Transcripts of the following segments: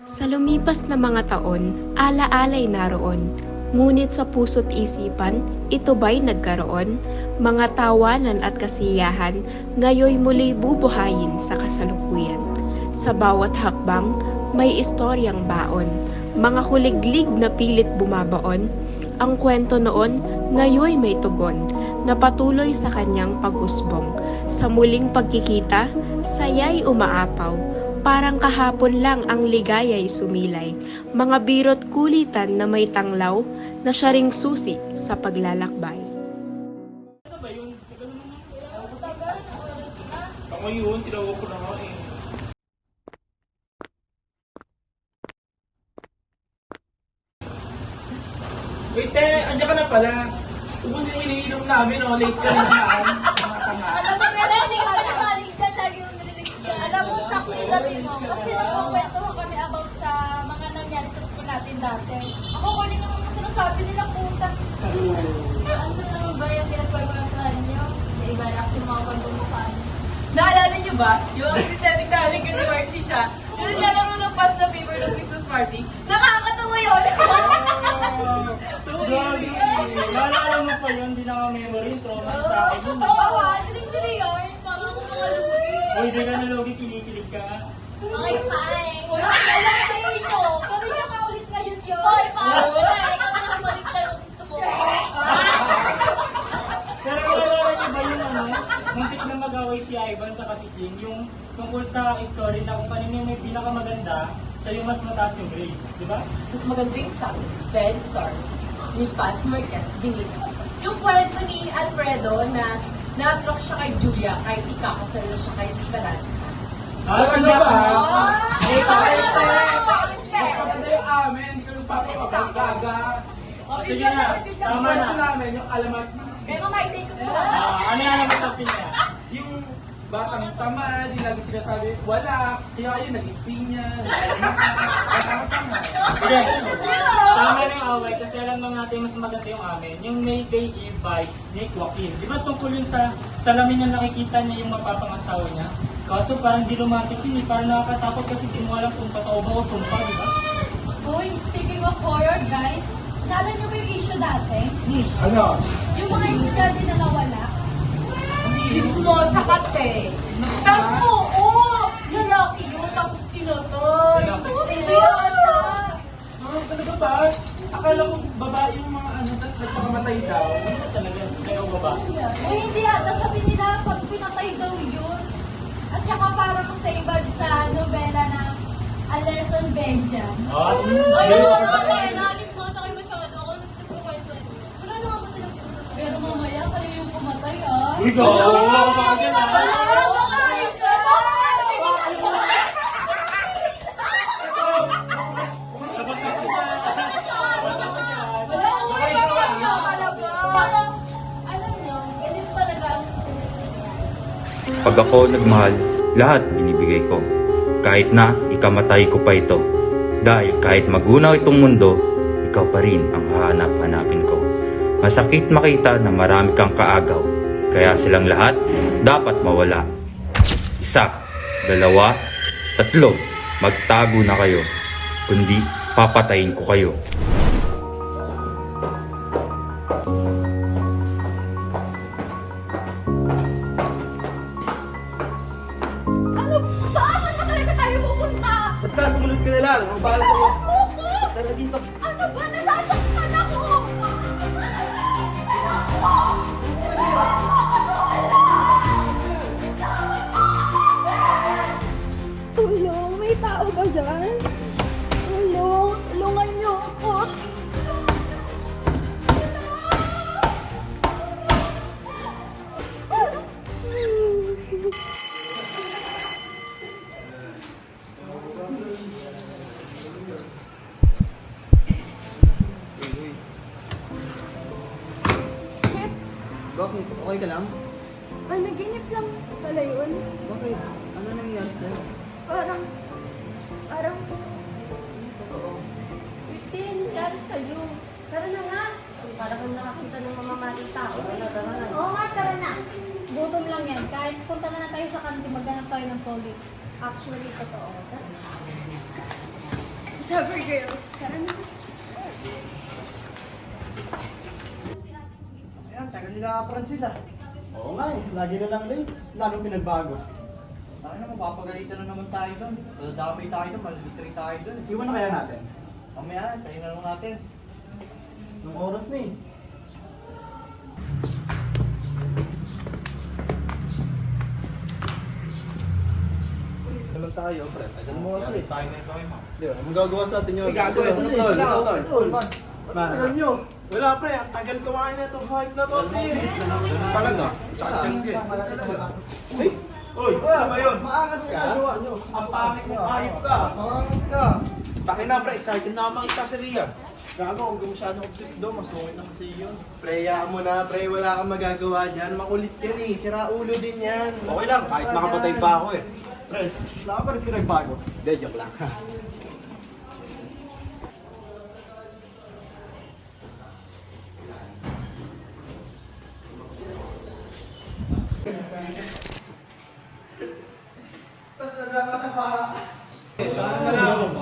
Sa lumipas na mga taon, ala-alay naroon. Ngunit sa puso't isipan, ito ba'y nagkaroon? Mga tawanan at kasiyahan, ngayoy muli bubuhayin sa kasalukuyan. Sa bawat hakbang, may istoryang baon. Mga kuliglig na pilit bumabaon. Ang kwento noon, ngayoy may tugon, na patuloy sa kanyang pag-usbong. Sa muling pagkikita, saya'y umaapaw. Parang kahapon lang ang ligaya'y sumilay, mga biro't kulitan na may tanglaw, na siya ring susi sa paglalakbay. Ano ba yun? Ako yun, tinawag ko na nga eh. Wait andiyan ka na pala. Ubus yung iniinom namin, oh. Late ka na naman. Mga tanga. Alam mo, pero hindi ka nakaling dyan, lagi yung nililig dyan. Alam mo, sakto yung dating mo. Kasi nagkukwento kami about sa mga nangyari sa school natin dati. Ako, kunin naman ang sinasabi nila, puta. Ano naman ba yung pinagpagkakahan niyo? May iba na yung mga pagmumukhaan niyo. Naalala niyo ba? Yung setting namin ko ni Marcy siya. Yung naglalaro ng past na paper ng Christmas party. Nakakatawa yun! Grabe. Naalala mo pa yun, hindi na nga memory. Trauma sa akin yun. Oo, dilim-dili yun. Parang mga lugi. Uy, di ka na logi, kinikilig ka. Okay, fine. Wala ka kayo ito. Kami na kaulit ngayon yun. Hoy, parang wala. Ikaw na lang balik tayo kung gusto mo. Pero naalala niyo ba yung muntik na mag-away si Ivan at si King, yung tungkol sa story na kung kanino yung may pinakamaganda, siya yung mas mataas yung grades, di ba? Mas maganda yung song, Dead Stars, ni Paz Marquez Benitez. Yung kwento ni Alfredo na na-attract siya kay Julia kahit ikakasal na siya kay Esperanza. Ano ba? Ay, Maganda yung amin, hindi ka yung papapagaga. Sige na, tama na. Namin yung alamat Pero ma-idea ko po. ano yan ang matapin niya? Yung batang tamad, yung lagi sinasabi, wala, kaya yun, nag-ipin niya, batang tamad. Sige, tama na yung away kasi alam naman natin mas maganda yung amin. Yung Mayday Eve by Nick Joaquin. Di ba tungkol yun sa salamin na nakikita niya yung mapapangasawa niya? Kaso parang di romantic yun eh, parang nakakatakot kasi di mo alam kung totoo ba o sumpa, di ba? Uy, speaking of horror, guys, naalala niyo ba yung issue dati? Ano? Yung mga estudyante na nawala? Chismosa ka, te. Tapos, oo, lalaki yun, tapos pinatay. Lalaki? Hindi ata. Talaga ba? Akala ko babae yung mga ano, tapos nagpakamatay daw. Ano talaga? Kaya o ba? Uy, hindi ata. Sabi nila, pag pinatay daw yun. At saka parang sa iba sa novela ng A Lesson Benjam. Ah, Ay, naalis mo sa kayo masyado. Ako nagpukwento. Wala na ako pinagpukwento. Pero mamaya kayo yung pumatay, ah. Uy, go! Bakit na? Alam nyo, ganito talaga ang Pag ako nagmahal, lahat binibigay ko. Kahit na ikamatay ko pa ito. Dahil kahit magunaw itong mundo, ikaw pa rin ang hahanap-hanapin ko. Masakit makita na marami kang kaagaw. Kaya silang lahat dapat mawala. 1, 2, 3, magtago na kayo. Kundi papatayin ko kayo. Ano? Saan ba talaga tayo pupunta? Basta sumunod ka na lang, ang bahala sa'yo. Tara dito. Ano ba? Nasasaktan ako! Tulong! May tao ba dyan? Tulong! Tulungan niyo ako! Chip, Bakit? Okay ka lang? naginip lang pala yun. Bakit? Ano nangyayari sa'yo? Parang, Oo. Hindi, nangyari sa'yo. Tara na nga. Parang kang nakakita ng mamamatay tao. Tara na. Oo nga, tara na. Gutom lang yan. Kahit punta na tayo sa kantin, maghanap tayo ng pogi. Actually, totoo. Tara. Rubber girls. Tara na. Ayan, tagal nila kaparan sila. Oo nga eh, lagi na lang late. Lalo pinagbago. Tayo na, mapapagalitan na naman tayo doon. Madadamay tayo doon, malilitry tayo doon. Iwan na kaya natin? Mamaya na, tayo na lang natin. Nung oras na eh. Alam tayo, pre. Alam mo kasi. Tayo na ito, ma. Di ba, magagawa sa atin yun. Igagawa sa atin, sila, tol. Tagal nyo. Wala pre, ang tagal kumain na itong hype na to. Talaga? Ay! Uy, ano ba yun? Maangas ka. Ang pangit mo, ayip ka. Maangas ka. Takin na, pre. Excited na makita si Ria. Gago, huwag ka masyadong obsessed doon. Mas okay naman sa'yo yun. Pre, hayaan mo na. Pre, wala kang magagawa dyan. Makulit yan eh. Sira ulo din yan. Okay lang, kahit nakapatay pa ako eh. Pres, wala ka pa rin pinagbago. Hindi, joke lang. Tapos nadama sa para. Saan ka lang?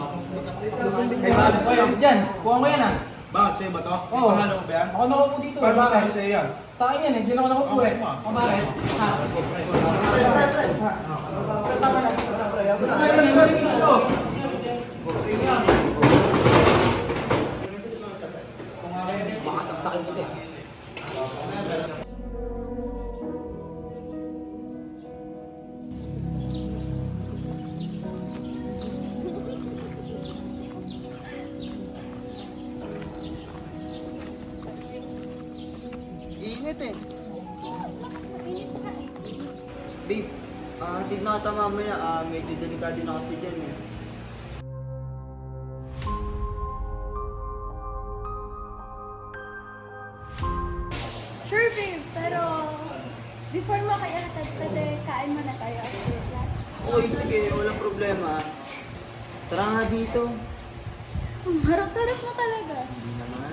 Hoy, Ox dyan. Kuha ko yan ah. Bakit sa'yo ba to? Oo. Panalo mo ba yan? Ako nakaupo dito. Paano Bakit? sabi sa'yo yan? Sa akin yan eh. Diyan ako nakaupo eh. O bakit? Ha? Makasaksakin kita eh. Init eh. Babe, tignan ka mamaya. Medyo delikado na kasi dyan eh. Sure, babe. Pero, before mo kaya pwede kain muna tayo after class. Okay, sige. Walang problema. Tara nga dito. Harap-harap na talaga. Hindi naman.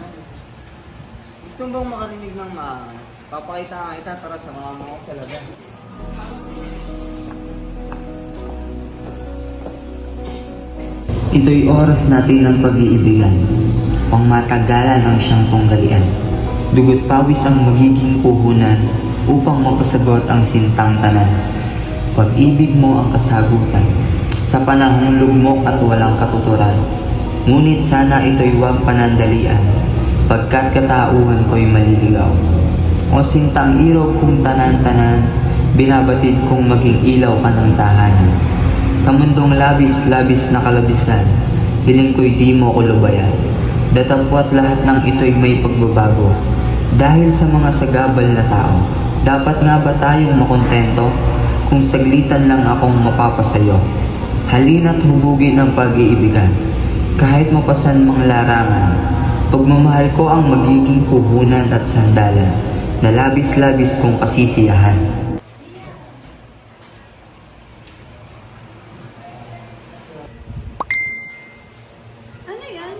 Gusto mo bang makarinig ng maangas? Papakita nga kita. Tara, sama mo ako sa labas. Ito'y oras natin ng pag-iibigan, pangmatagalan ang siyang tunggalian. Dugot pawis ang magiging puhunan upang mapasagot ang sintang tanan. Pag-ibig mo ang kasagutan sa panahong lugmok at walang katuturan. Ngunit sana ito'y huwag panandalian, pagkat katauhan ko'y maliligaw. O sintang ilaw kong tanan-tanan, binabatid kong maging ilaw ka ng tahanan. Sa mundong labis-labis na kalabisan, hiling ko'y di mo ko lubayan. Datapwat lahat ng ito'y may pagbabago. Dahil sa mga sagabal na tao, dapat nga ba tayong makontento kung saglitan lang akong mapapasayo? Halina't hubugin ang pag-iibigan, kahit mapasan mga larangan. Pagmamahal ko ang magiging puhunan at sandalan, na labis-labis kong kasisiyahan. Ano yan?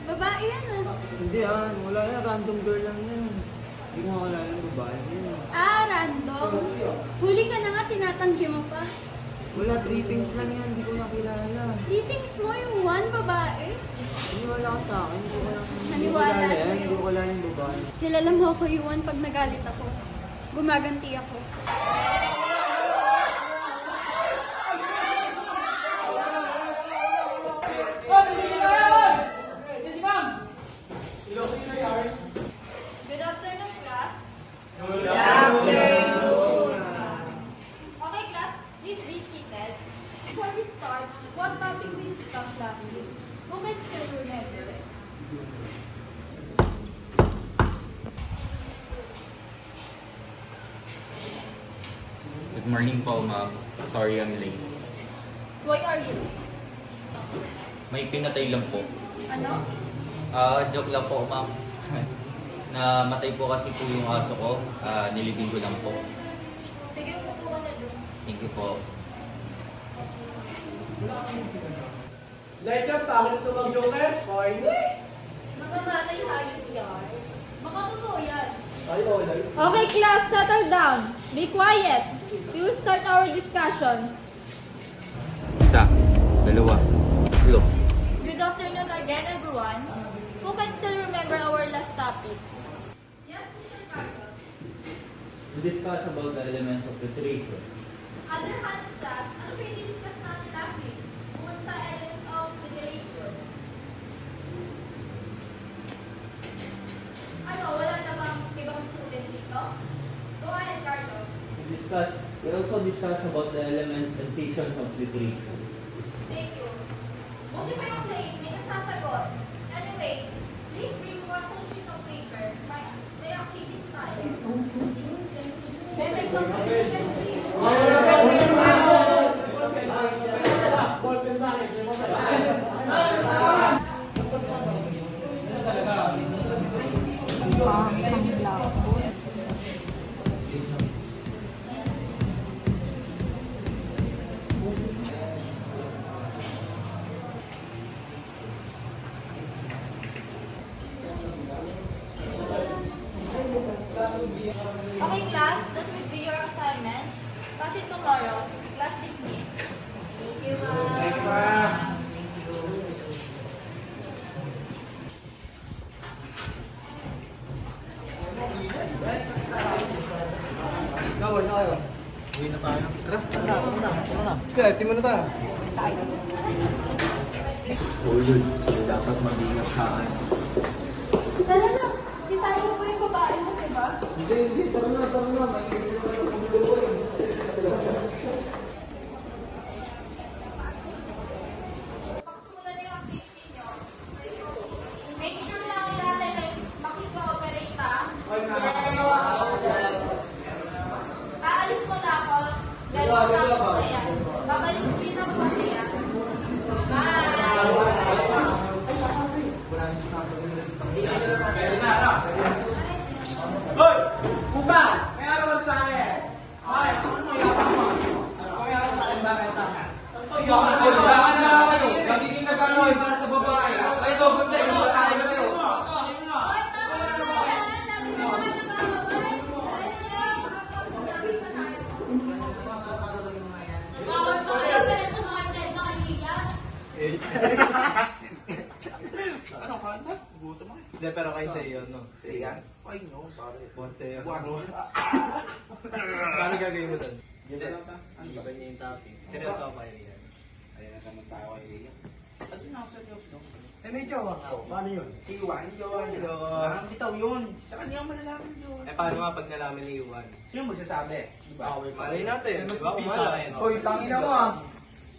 Babae yan ah. Hindi wala yan. Random girl lang yan. Hindi mo makalala yung babae yun. Ah, random. Huli ka na nga, tinatanggi mo pa. Wala, drippings lang yan. Hindi ko nakilala. Meetings mo yung one babae. Naniwala ka sa akin. Hindi ko lang. Naniwala yan. sa'yo. Hindi ko kilala yung babae. Kilala mo ako Yuan pag nagalit ako. Gumaganti ako. Good afternoon, class. Good afternoon. Okay, class, please be seated. Before we start, what topic we discussed last week? Who can still remember it? Good morning po, ma'am. Sorry I'm late. Why are you late? May pinatay lang po. Ano? Joke lang po, ma'am. Namatay po kasi po yung aso ko. Nilibing ko lang po. Sige, upo ka na doon. Thank you po. Lecture, bakit ito mag-joker? Corny? Mamamatay hayop yan. Makatotoo yan. Ay, life. Okay, class, settle down. Be quiet. We will start our discussions. Isa, dalawa, tatlo. Good afternoon everyone. Who can still remember our last topic? Yes, Mr. Carter. We discuss about the elements of literature. Other hands class, ano ba yung discuss natin last week? Tungkol sa elements of literature. Ano, wala na bang ibang student dito? Go ahead, Carlo. We also discuss about the elements and features of literature. Thank you. Buti pa yung place, may nasasagot. Anyways, please bring one whole sheet of paper. May activity tayo. May Okay, class, that will be your assignment. Pass it tomorrow. Class dismissed. Thank you, ma'am. Thank you, ma'am. Gawin na kayo. Uwi na tayo. Tara. Kaya, timo na tayo. Ulul, so dapat mag-ingat ka. Tara na. Si tayo po yung babae mo, diba? Hindi. Tara na. May Pagsimulan niyo yung activity niyo, make sure na natin ay makika-operate, ha? Yes. Aalis mo na ako. Dahil tapos na yan. Babalik din ako pati, ha? Bye! Hoy! Kusa! May araw sa akin! Hoy! Ano mo yapang mo? May araw sa akin ba kayo tanga? Yaman na lang kayo! Nagiging nag-anoy para sa babae! Ay, dogon na! Ikaw sa tayo na kayo! Hoy, tama na yan! Lagi na naman nag-aaway! Dahil yan, makakapag-lagi pa tayo. Nag-aaway pa kayo dahil sa mga dead na kaibigan? Ano kanta? Gutom ako. Hindi, pero kayo sa iyo, no? Sa iyan? Ay, no, pare. Bon sa iyo. Buwan. Paano gagawin mo doon? Ganda lang ta. Iba niya yung topic. Seryoso ako kayo yan. Ayan na naman tayo kay Liam. Ano na ako seryoso? Eh, may jowa ka. Paano yun? Si Juan, Juan. Parang bitaw yun. Tsaka niya malalaman yun. Eh, paano nga pag nalaman ni Juan? Sino magsasabi? Diba? Malay natin. Mas Di ba? mabisa. Kumalain. Hoy, tangina mo ah.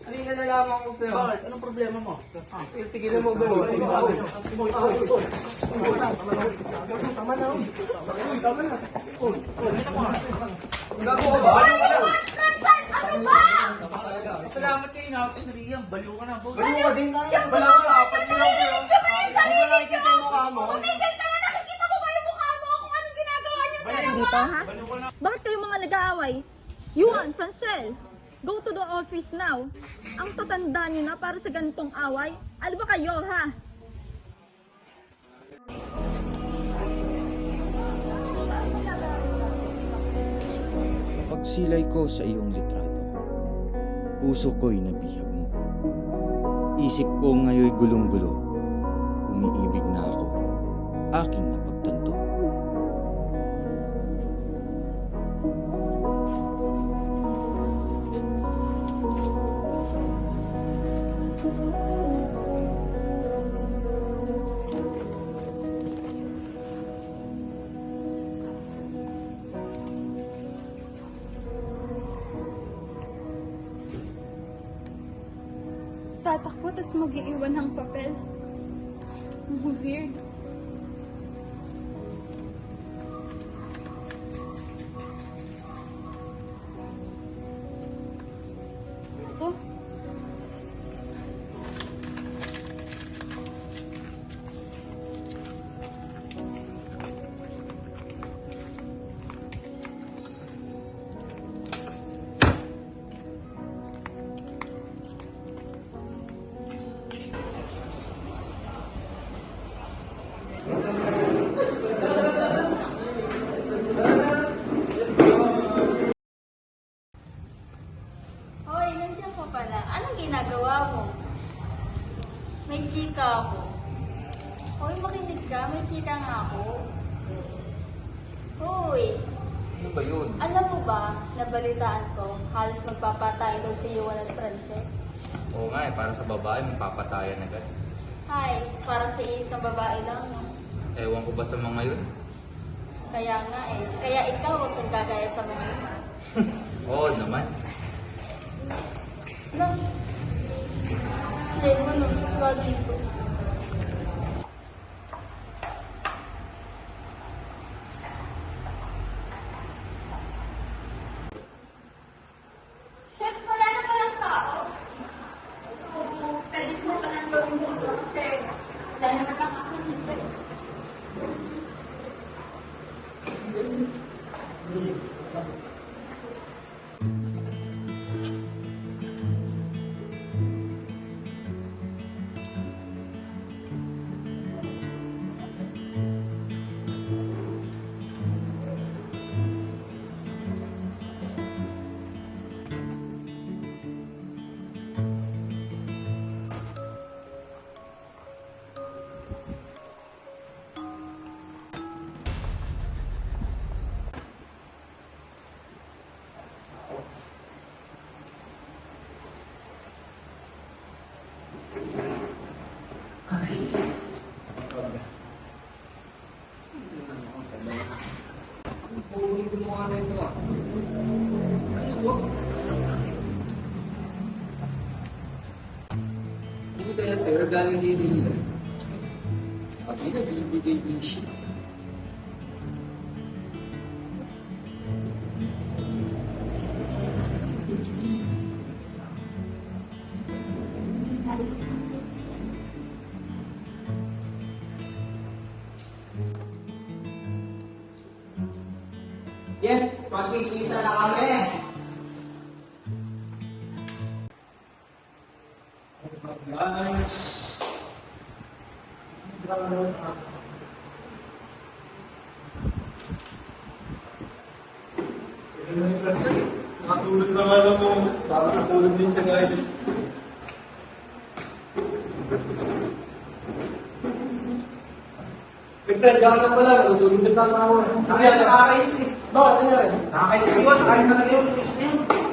Ano yung nalalaman ko sa'yo? Bakit? Anong problema mo? Tigilan mo ba? Tama na. Gago ka ba? Francis, ano ba? Salamat kayo na. Riam, baliw ka na. Baliw ka din na yan. Wala ka, apat na lang kayo. Hindi mo nakikita yung mukha mo. Tumigil ka na, nakikita mo ba yung mukha mo kung anong ginagawa niyo dalawa? Dito, ha? Bakit kayo mga nag-aaway? Yuan, Francel, go to the office now. Ang tatanda nyo na para sa ganitong away. Ano ba kayo, ha? Pagsilay ko sa iyong litrato, puso ko'y nabihag mo. Isip ko ngayon'y gulong-gulo, umiibig na ako, aking napagtanto. Tatakbo, tapos mag-iiwan ng papel. Weird. Ito? Hoy, nandiyan ka pala. Anong ginagawa mo? May chika ako. Hoy, makinig ka. May chika nga ako. Hoy, Ano ba yun? alam mo ba, nabalitaan ko, halos magpapatay daw si Yuan at Francel. Oo nga para sa babae mapapatayan agad. Hay, parang sa isang babae lang, no? Ewan ko ba sa mga yun? Kaya nga eh. Kaya ikaw, huwag kang gagaya sa mga yun. Oo naman. Lang. Hindi mo nung suka dito. Chef, wala na palang tao. So, pwede mo pa nang gawin dito kasi wala naman lang ako dito. Puro mo nga na ito ah. Ano to? Hindi kaya sir, galing din nila. Sabi na, bibigay din siya. Yes, magkikita na kami. Guys. Nakatulog na nga lang mo. Baka natulog din sa guide. Pipres, gano'n na pala. Natulog din sa ako. Nakakaisip. Bakit na rin? Nakakaisiwan. Kahit na kayo.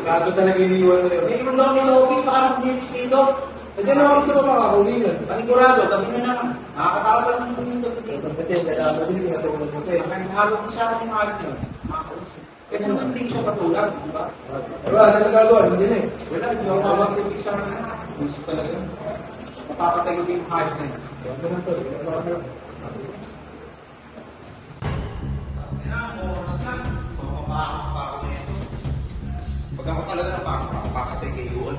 Gago talaga iniwan na yun. May iwan lang sa office. Baka mag-mix dito. Nandiyan na ako sa mga kahulingan. Panigurado. Kami na naman. Nakakatawa lang ng tumindog dito. Kasi kailangan din pinatulog mo kayo. Kaya nakaharap ko siya ng heart niya. Makakausap. Kasi hindi siya patulad. Diba? Pero wala na nagagawa. Hindi na eh. Wala. Hindi ako mabang sa akin. Gusto talaga. Mapapatagod yung heart niya. Kaya naman to. Pag ako talaga napakapakatay kay Yuan.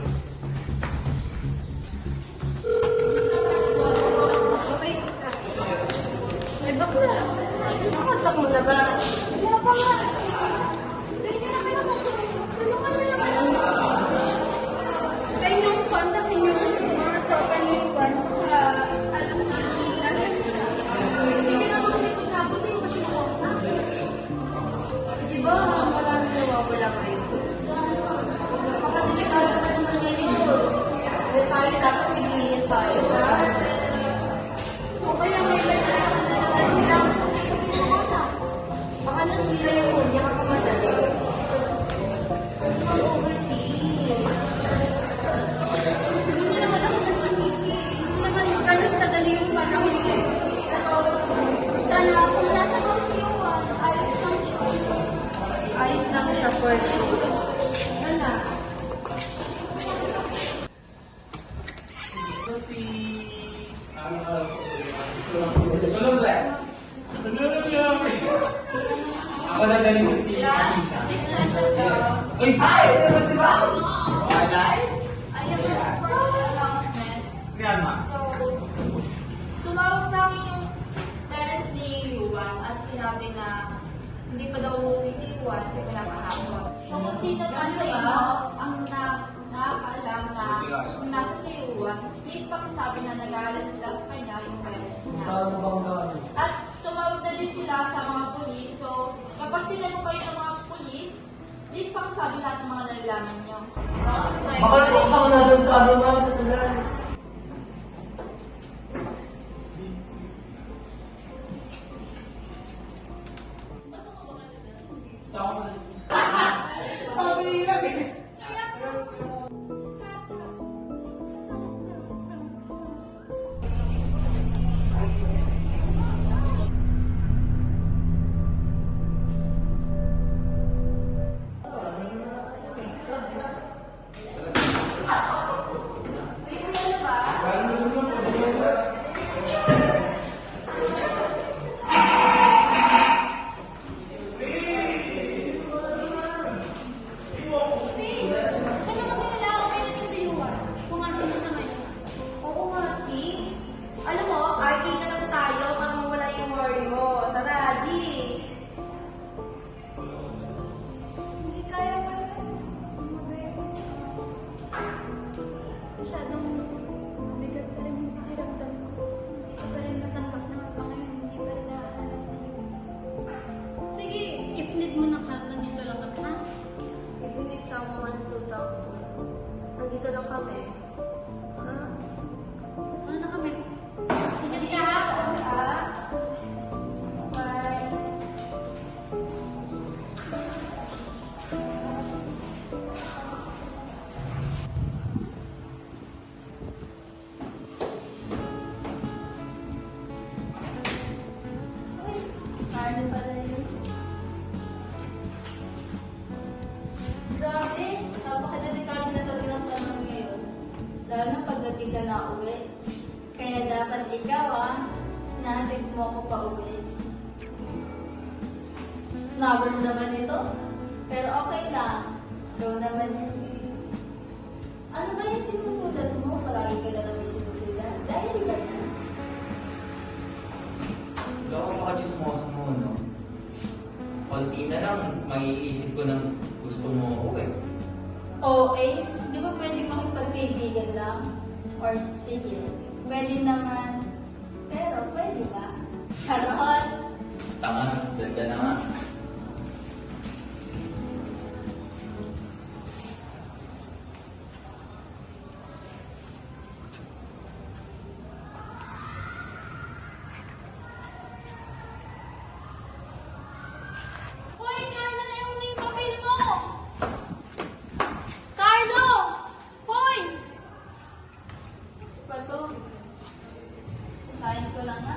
Ay, bakla. Nakontak mo na ba? Wala pa nga. Pwede na kayo tulungan mo naman ako. Kaya yung kontakin nyo mga tropa ni Juan. Alam na, nasan siya. Sige na kasi kung nabuti yung masyadong. Diba, maraming nawawala kayo. Napakadelikado pa naman ngayon. Hindi tayo dapat mag-iingat tayo. O kaya may sila. Baka nasira yung phone niya kakamadali. Ang overtime. Hindi naman ako nagsisisi. Hindi naman yung ganun kadali yung panahon eh. Pero sana kung nasa box yung ayos lang siya. Ayos lang siya for sure. Wala. Ako na galing ko si Last, let's let go. Uy! Hi! Ano ba si Bao? Okay, Nay? I have a important announcement. Yan, ma. So, tumawag sa akin yung parents ni Yuan at sinabi na hindi pa daw umuwi si Yuan simula kahapon. So, kung sino man sa inyo ang nakakaalam na kung nasa si Yuan, please pakisabi na nag-aalat lang sa kanya yung parents niya. Saan mo bang gano'n? At tumawag na din sila sa mga pulis. So, kapag tinanong kayo ng mga pulis, please pakisabi lahat ng mga nalalaman nyo. Baka na dyan sa ano nga sa tagal. Pabilag eh. Oo nga, sis. Alam mo, arcade na lang tayo para mawala yung worry mo. Tara, G! Hindi kaya ba yun? Masyadong mabigat pa rin yung pakiramdam ko. Hindi ko pa rin natanggap na hanggang ngayon. Hindi pa rin nahanap siya. Sige, if need mo na ka, nandito lang kami, ha? If you need someone to talk to, nandito lang kami. Ha? Ano na kami? Sige, di ka, ha? Bye. Kaya pala yun. Grabe, napakadelikado na talaga ng panahon ngayon. Lalo na pagdating ka na uwi. Kaya dapat ikaw natin mo ako pa uwi. Snubber naman ito. Pero okay lang. Ikaw naman yun. Ano ba yung sinusulat mo? Palagi ka na naman sinusulat. Dahil ka na. Hindi ako makajismos mo, no? Konti na lang, maiisip ko ng gusto mo uwi. Oo, di ba pwede makipagkaibigan lang? Or sige, pwede naman. Pero pwede ba? Charot! Tanga, dahil ka na nga. Hoy, Carlo, naiwan mo yung papel mo! Carlo! Hoy! Ba to? Sakayin ko lang nga.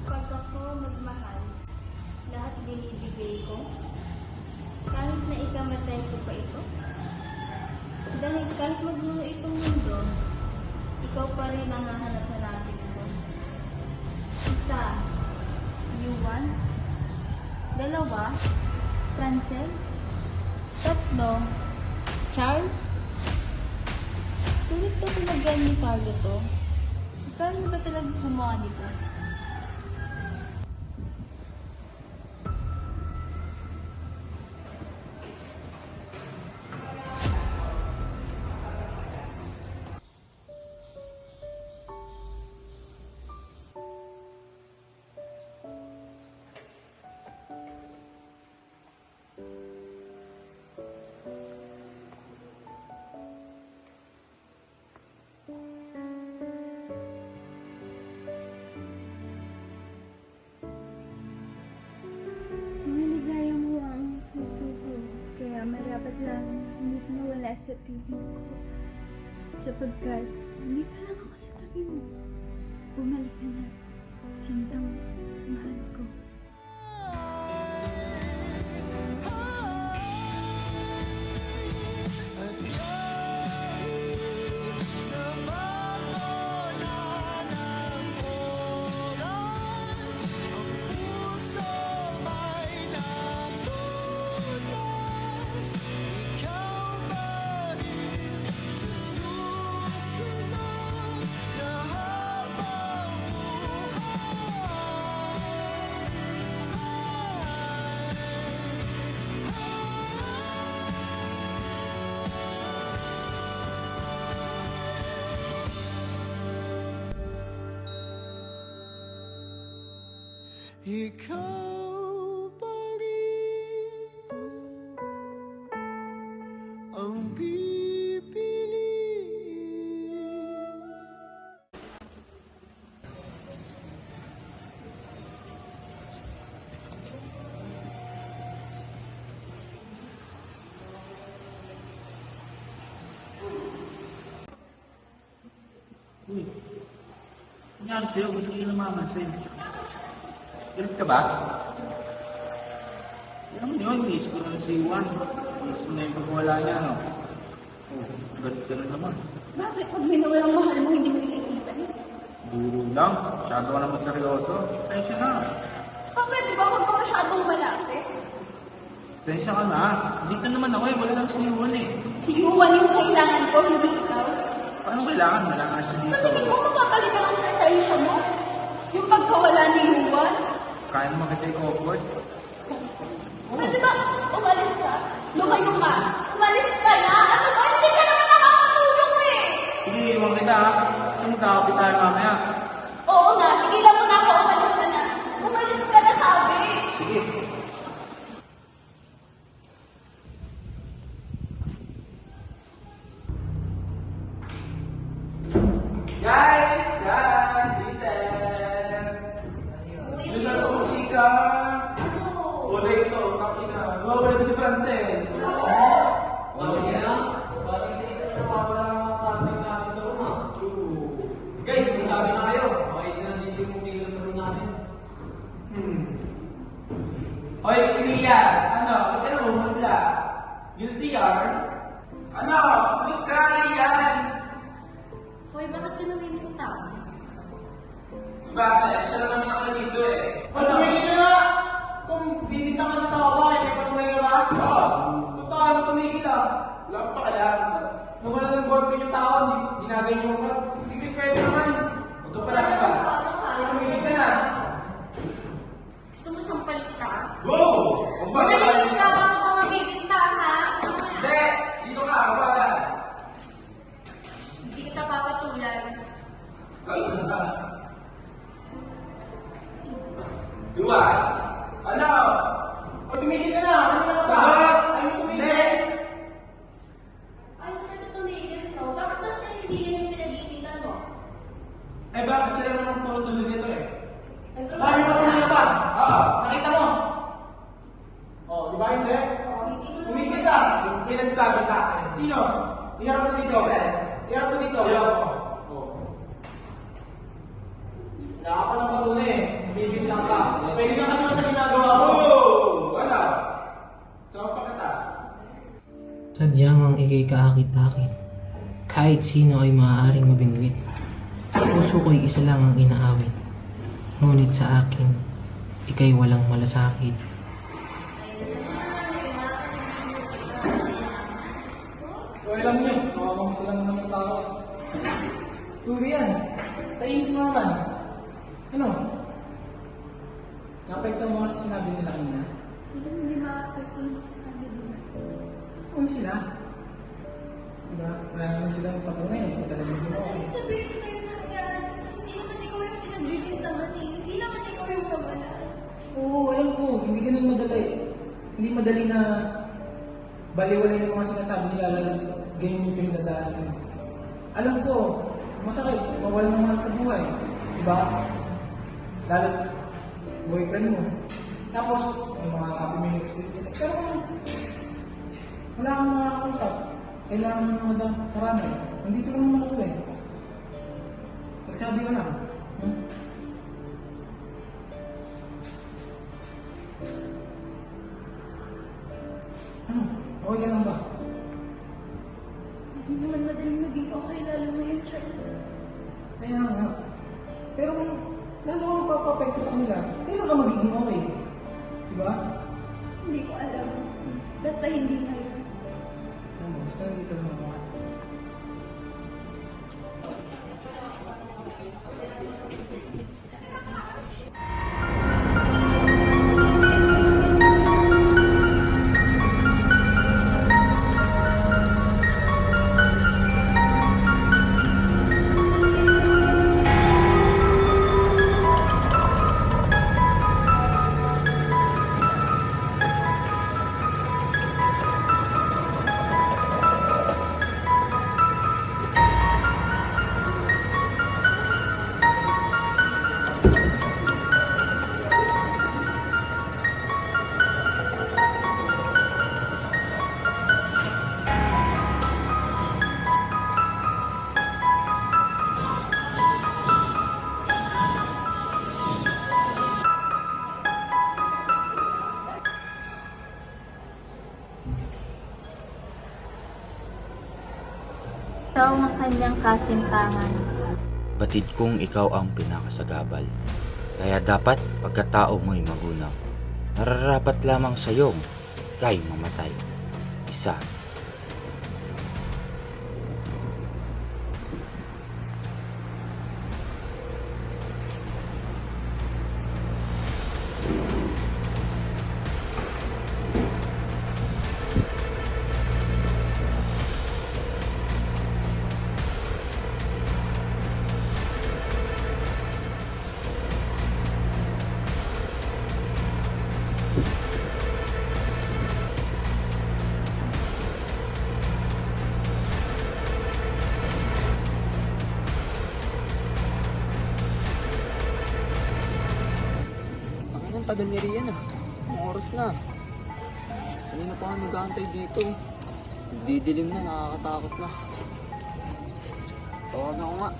Pag ako magmahal, lahat binibigay ko. Kahit na ikamatay ko pa ito. Dahil kahit magmuno itong mundo, ikaw pa rin ang hahanap-hanapin ko. Isa, Yuan. Dalawa, Francel. Tatlo, Charles. Sulit ba talaga ni Carlo to? Carlo ba talaga gumawa nito? Maligaya mo ang puso ko, kaya marapat lang hindi ka nawala sa piling ko. Sapagkat dito lang ako sa tabi mo. Bumalik ka na, sintang mahal ko. Ikaw pa rin ang pipiliin. Nangyari sa'yo, ba't hindi namamansin? Galit ka ba? Yan naman yun, iniisip ko na si Juan. Iniisip ko na yung pagwala niya, no? Oh, galit ka na naman. Bakit pag may nawalang mahal mo, hindi mo iniisipan? Duro lang, masyado ka naman seryoso. Tensya na. Pwede ba huwag ka masyadong malapit? Tensya ka na. Dito naman ako eh, wala lang si Juan eh. Si Juan yung kailangan ko, hindi ikaw. Paano kailangan? Wala nga siya Sa dito. tingin mo, mapapalitan ang presensya mo? Yung pagkawala ni Juan? Kaya naman kita i-comfort. Pwede ba umalis ka? Lumayo ka? Umalis ka na? Ano ba? Hindi ka naman nakakatulong eh! Sige, iwan kita ha. Kasi magkakapit tayo mamaya. Oo nga, tigilan mo na ako, umalis ka na. Umalis ka na sabi. Sige. Guys, listen! Listen po, chika! Wala ito, takina. Mawala si Francel. Bakit yan? Parang isa-isa na nawawala ng mga classmate natin sa room, ah. Guys, magsabi na kayo. Okay, sila hindi yung pumigil sa room natin. Hoy, Kriya! Ano? Ba't ka na humudla? Guilty yarn? Ano? Sunod ka, Rian! Hoy, bakit ka namiminta? Bakit? Siya lang naman ako dito eh. Tumigil ka na! Kung bibintang ka sa tawa, eh, kaya patumay ka ba? Oo! Totoo, tumigil ah. Wala pa kailangan. Nawala ng boyfriend yung tao, ginagay niyo ka. Hindi pwede naman. Huwag ka pala sa Tumigil ka na. Gusto mo sampal kita? Go! Huwag ba? Magaling ka ba ako mabibinta, ha? Hindi! Dito ka! Wala! Hindi kita papatulan. Ay, ganda. Dua! Ano? Tumigil ka na. Ano na ka ba? Sagot! Ayaw mo tumigil. Ayaw ka na tumigil, no? Bakit ba sa hindi yun yung pinag-iinitan mo? Eh bakit sila naman puro tulad nito eh? Bakit pa tumigil ka ba? Oo! Nakita mo? Oh, di ba hindi? Hindi mo Tumigil ka. Yung pinagsabi sa akin. Sino? Iharap mo dito. Iharap mo dito. Ayaw ko. Oh. Wala ka pa ng patunay eh. Bibintang ka. Pwede ka kasi sa ginagawa mo. Oh! Ano? Sama pa kita. Sadyang ang ikay kaakit-akit. Kahit sino ay maaaring mabingwit. Puso ko'y isa lang ang inaawit. Ngunit sa akin, ikay walang malasakit. So alam niyo, kawawang sila naman ng tao. Turi yan. Tahimik mo naman. Ano? Naapekto mo kasi sinabi nila kanina. Sino hindi ma-affected sa kanila? Ano sila? Diba? Wala naman silang patunay. Hindi ko talaga ginawa. Ibig sabihin sa'yo na nangyari kasi hindi naman ikaw yung pinagbibintangan eh. Hindi naman ikaw yung nawala. Oo, alam ko. Hindi ganun madali. Hindi madali na baliwalay yung mga sinasabi nila lalo ganyan yung pinagdadaanan. Alam ko, masakit. Mawala ng mahal sa buhay. Diba? Lalo boyfriend mo. Tapos, yung mga happy minutes with you. Pero wala akong makakausap. Kailangan mo naman karamay. Nandito lang naman ako eh. Pagsabi ko lang. Ano? Okay ka lang ba? Hindi naman madaling maging okay lalo mo yung Charles. Kaya nga. Pero kung lalo ka magpapapekto sa kanila, kailan ka magiging okay? Diba? Hindi ko alam. Basta hindi ngayon. Basta dito lang ako. Ikaw ang kanyang kasintahan. Batid kong ikaw ang pinakasagabal. Kaya dapat pagkatao mo'y magunaw. Nararapat lamang sa'yong ika'y mamatay. Isa. Ang tagal ni Rian ah. Ang oras na. Kanina pa ako nag-aantay dito. Didilim na, nakakatakot na. Tawag ako nga.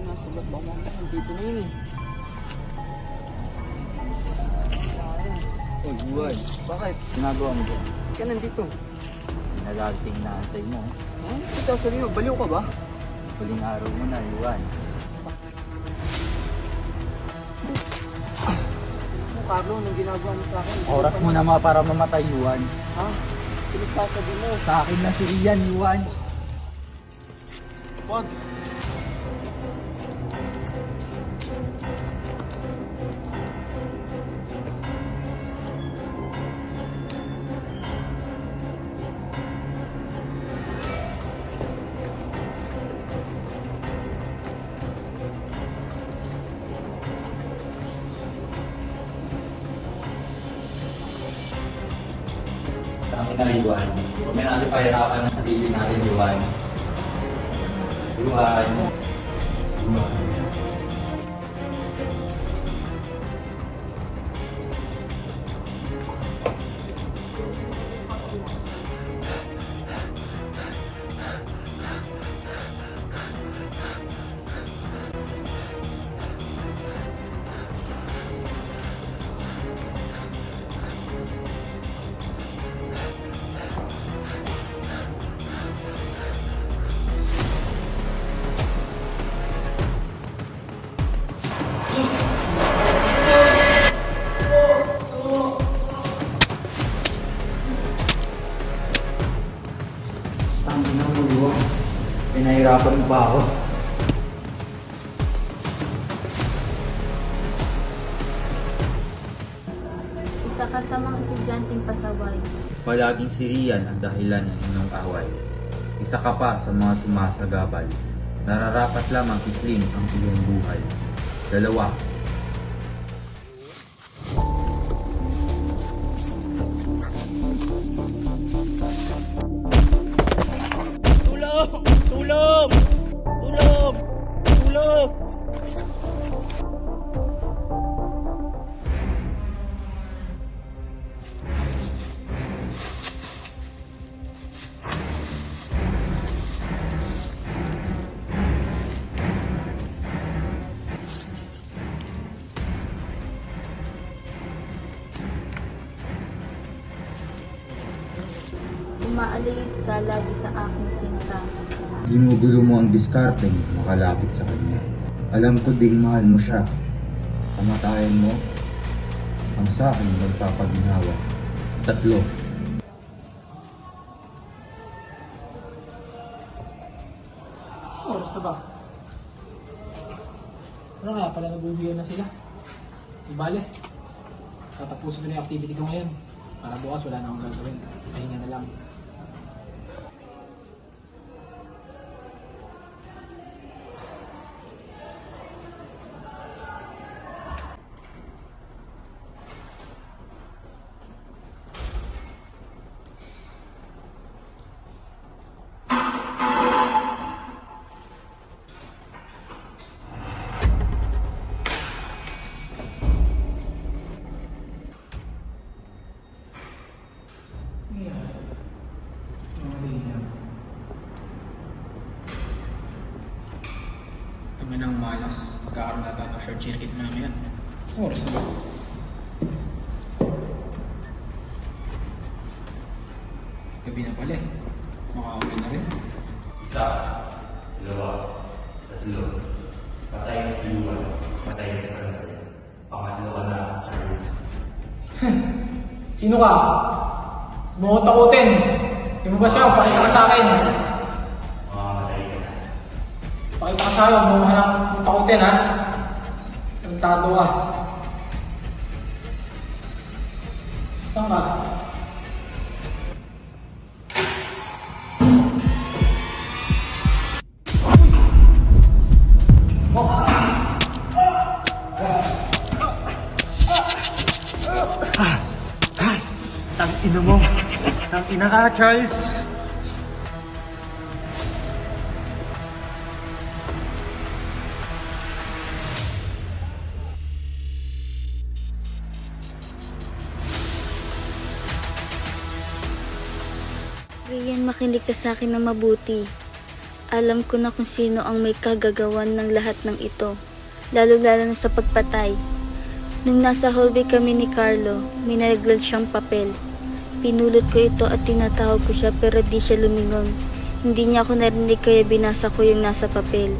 Nasa ba't ba mo? Dito na yun eh. Oh, Juan. Bakit? Ginagawa mo dyan. Ka nandito. Nalalating na antay mo. Ano? Ito, sarili mo. Baliw ka ba? Huling araw mo na, Juan. Carlo, anong ginagawa mo sa akin? Oras mo na mga para mamatay, Juan. Ha? Pinagsasabi mo. Sa akin na si Rian, Juan. Wag. Kami na, Juan. Huwag na natin pahirapan ang sarili natin, Juan. Juan. Juan. Tangin na mo, Juan. Pinahirapan mo ba ako? Isa ka sa mga estudyanteng pasaway. Palaging si Rian ang dahilan ng inyong away. Isa ka pa sa mga sumasagabal. Nararapat lamang iklin ang iyong buhay. Dalawa. Tulong! Tulong! Tulong! Tulong! Umaalay ka lagi sa aking sinta. Ginugulo mo ang diskarteng makalapit sa kanya. Alam ko ding mahal mo siya. Kamatayan mo ang sa akin magpapaginawa. 3. Oras na ba? Ano kaya pala nabubuyan na sila? Di bale. Tatapusin ko na yung activity ko ngayon. Para bukas wala na akong gagawin. Pahinga na lang. Kami ng malas. Magkakaroon na tayo ng short circuit namin yan. Oras na ba? huli. Makakawin na rin. Isa, dalawa, tatlo. Patay na si Luan, patay na si Francel. Pangatlo ka na, Charles. Sino ka? Mo takutin. Di mo ba siya? Pakita ka sa akin. Mamamatay ka na. Pakita ka sa akin. Huwag mo hanap mo takutin ha. Tantado ka. Saan ka? Tangina mo. Tangina ka, Charles. Rian, makinig ka sa akin ng mabuti. Alam ko na kung sino ang may kagagawan ng lahat ng ito, lalo-lalo na sa pagpatay. Nung nasa hallway kami ni Carlo, may nalaglag siyang papel. Pinulot ko ito at tinatawag ko siya pero di siya lumingon. Hindi niya ako narinig kaya binasa ko yung nasa papel.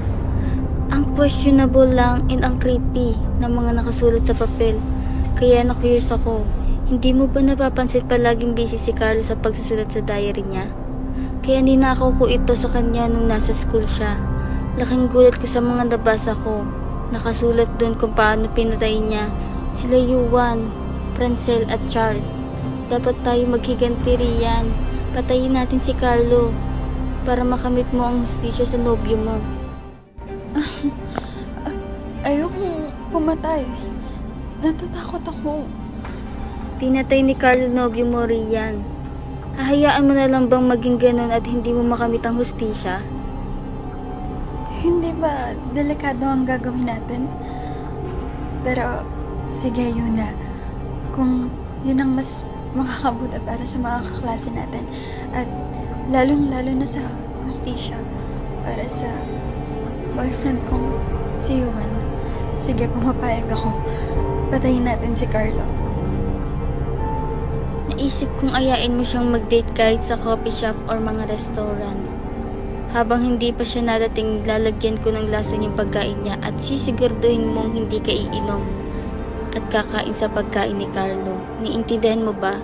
Ang questionable lang and ang creepy ng mga nakasulat sa papel. Kaya na-curious ako. Hindi mo ba napapansin palaging busy si Carlo sa pagsusulat sa diary niya? Kaya ninakaw ko ito sa kanya nung nasa school siya. Laking gulat ko sa mga nabasa ko. Nakasulat doon kung paano pinatay niya sila Yuan, Francel at Charles. Dapat tayo maghiganti, Rian. Patayin natin si Carlo para makamit mo ang hustisya sa nobyo mo. Ayokong pumatay. Natatakot ako. Pinatay ni Carlo nobyo mo, Rian. Hahayaan mo na lang bang maging ganun at hindi mo makamit ang hustisya? Hindi ba delikado ang gagawin natin? Pero, sige yun na. Kung yun ang mas makakabuti para sa mga kaklase natin. At lalong-lalo na sa hustisya. Para sa boyfriend kong si Yuan. Sige, pumapayag ako. Patayin natin si Carlo. Naisip kong ayain mo siyang mag-date kahit sa coffee shop or mga restaurant. Habang hindi pa siya nadating, lalagyan ko ng lason yung pagkain niya at sisiguraduhin mong hindi ka iinom at kakain sa pagkain ni Carlo. Niintindihan mo ba?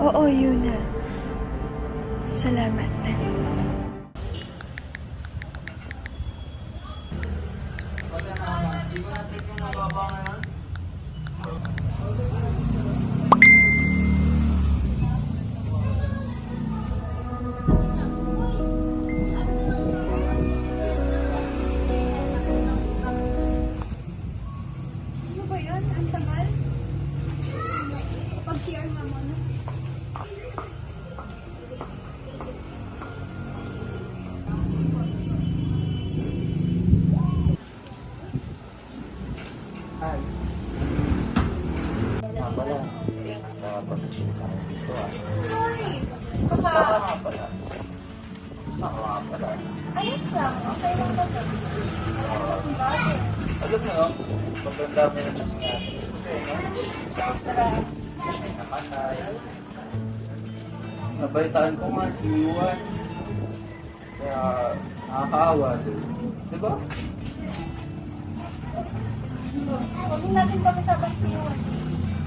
Oo, Yuna. Salamat. Ano ba yun? Ang tagal? Pag-CR nga muna. Ayos lang. Okay lang ba? Alam mo, no? Sobrang dami na nangyari. Tara. May namatay. Nabalitaan ko nga si Yuan. Kaya nakakaawa din. Di ba? Huwag natin pag-usapan si Yuan.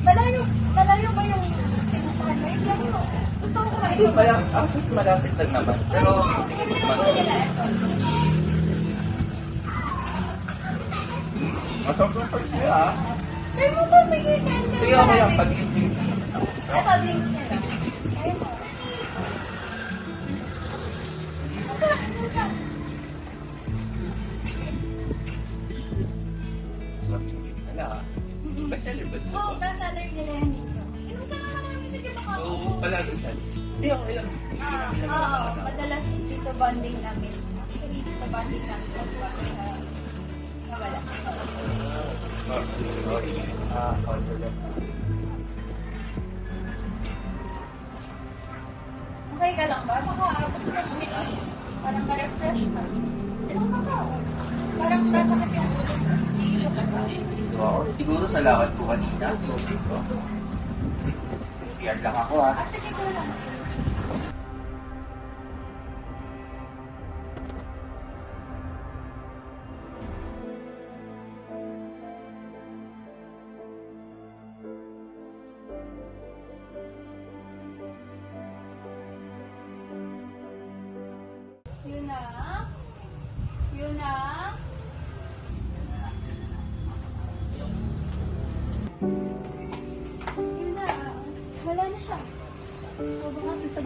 Malayo ba yung pinuntahan mo? Sabi mo, gusto ko kumain Hindi, ko. actually malapit lang naman. Pero sige, sobrang first niya ah. May mo to, sige, kain ka. Sige, okay lang. Pag-ibig. Ito, drinks nila. Ayun mo. Ano ah? Best-seller ba? Oo, best-seller nila yan dito. Inom ka naman namin, sige, baka Oo, palagi siya. Hindi, okay lang. Oo, madalas dito bonding namin. Actually, dito bonding namin. Tapos bakit nawala. Sorry. Okay ka lang ba? Baka gusto mo uminom. Parang ma-refresh ka. Inom ka ba? Parang nasakit yung ulo. Iilo ka ba? Oo, siguro sa lakad ko kanina. PR lang ako ah. Sige, go lang.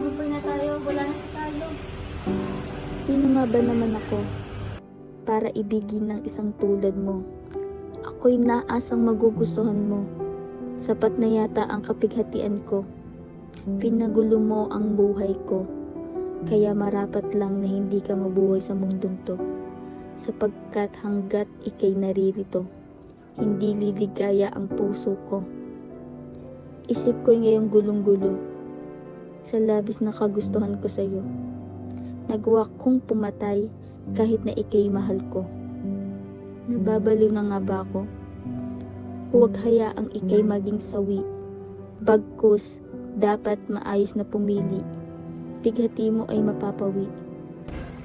Tagumpay na tayo, wala na tayo. Sino nga ba naman ako para ibigin ng isang tulad mo? Ako'y naasang magugustuhan mo. Sapat na yata ang kapighatian ko. Pinagulo mo ang buhay ko. Kaya marapat lang na hindi ka mabuhay sa mundong to. Sapagkat hanggat ikay naririto, hindi liligaya ang puso ko. Isip ko'y ngayong gulong-gulo sa labis na kagustuhan ko sa'yo. Nagawa kong pumatay kahit na ikay mahal ko. Nababaliw na nga ba ako? Huwag hayaang ikay maging sawi. Bagkus, dapat maayos na pumili. Pighati mo ay mapapawi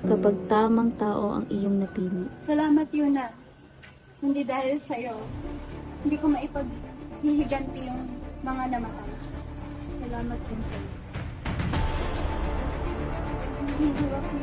kapag tamang tao ang iyong napili. Salamat, Yuna. Hindi dahil sa'yo, hindi ko maipaghihiganti yung mga namatay. Salamat din sa'yo. Hindi ako